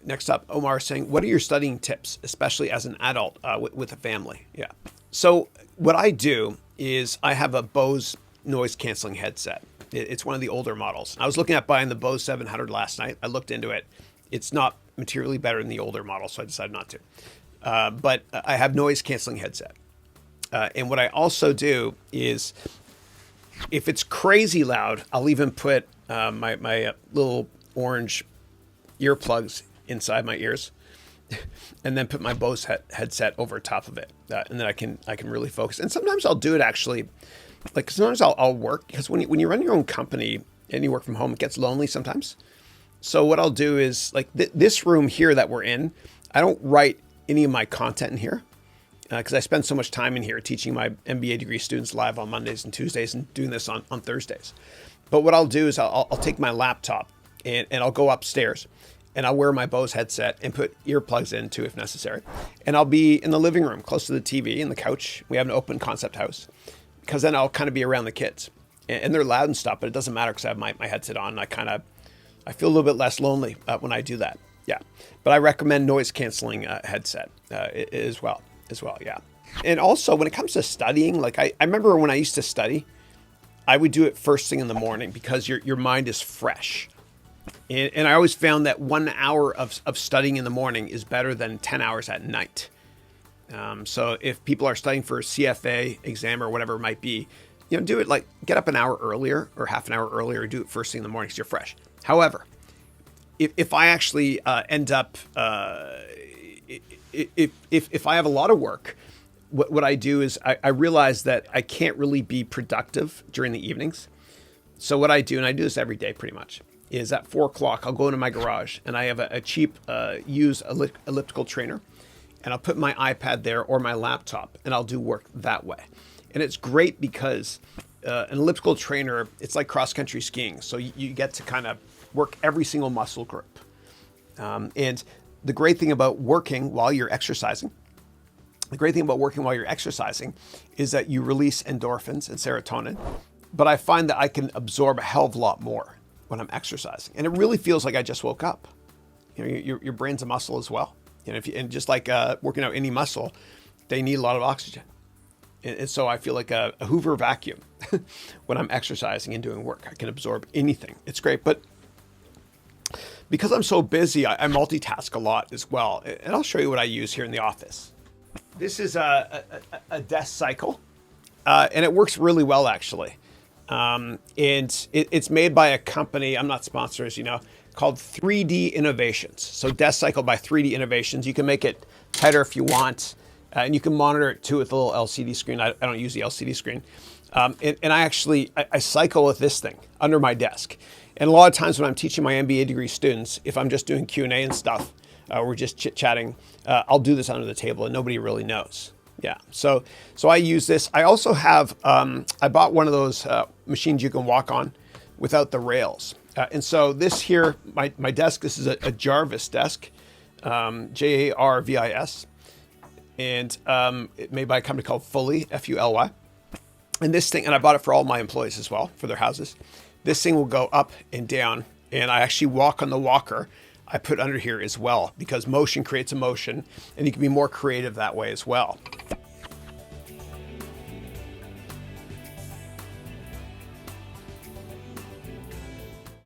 next up, Omar saying, what are your studying tips, especially as an adult with a family? Yeah. So what I do is I have a Bose noise canceling headset. It's one of the older models. I was looking at buying the Bose 700 last night. I looked into it. It's not materially better than the older model, so I decided not to. But I have noise canceling headset. And what I also do is, if it's crazy loud, I'll even put my little orange earplugs inside my ears, and then put my Bose headset over top of it, and then I can really focus. And sometimes I'll do it actually, like sometimes I'll work, because when you run your own company and you work from home, it gets lonely sometimes. So what I'll do is, like this room here that we're in, I don't write any of my content in here, because I spend so much time in here teaching my MBA degree students live on Mondays and Tuesdays and doing this on Thursdays. But what I'll do is I'll take my laptop and I'll go upstairs and I'll wear my Bose headset and put earplugs in too if necessary. And I'll be in the living room close to the TV and the couch. We have an open concept house, because then I'll kind of be around the kids. And they're loud and stuff, but it doesn't matter because I have my headset on. And I feel a little bit less lonely when I do that. Yeah. But I recommend noise canceling headset as well. Yeah. And also when it comes to studying, like I remember when I used to study, I would do it first thing in the morning because your mind is fresh. And I always found that 1 hour of studying in the morning is better than 10 hours at night. So if people are studying for a CFA exam or whatever it might be, do it like get up an hour earlier or half an hour earlier, do it first thing in the morning because you're fresh. However, if I actually end up, if I have a lot of work, what I do is I realize that I can't really be productive during the evenings. So what I do, and I do this every day pretty much, is at 4 o'clock, I'll go into my garage and I have a cheap used elliptical trainer, and I'll put my iPad there or my laptop and I'll do work that way. And it's great because an elliptical trainer, it's like cross-country skiing. So you get to kind of work every single muscle group. And the great thing about working while you're exercising, is that you release endorphins and serotonin. But I find that I can absorb a hell of a lot more when I'm exercising. And it really feels like I just woke up. Your brain's a muscle as well. And just like working out any muscle, they need a lot of oxygen. And so I feel like a Hoover vacuum when I'm exercising and doing work. I can absorb anything. It's great. But because I'm so busy, I multitask a lot as well. And I'll show you what I use here in the office. This is a desk cycle, and it works really well, actually. And it's made by a company, I'm not sponsored, as you know, called 3D Innovations. So desk cycle by 3D Innovations. You can make it tighter if you want, and you can monitor it too with a little LCD screen. I don't use the LCD screen. And I cycle with this thing under my desk. And a lot of times when I'm teaching my MBA degree students, if I'm just doing Q&A and stuff, we're just chit-chatting, I'll do this under the table and nobody really knows. Yeah, so I use this. I also have, I bought one of those machines you can walk on without the rails. And so this here, my desk, this is a Jarvis desk, Jarvis, and it's made by a company called Fully, F-U-L-Y. And this thing, and I bought it for all my employees as well, for their houses. This thing will go up and down, and I actually walk on the walker I put under here as well, because motion creates emotion, and you can be more creative that way as well.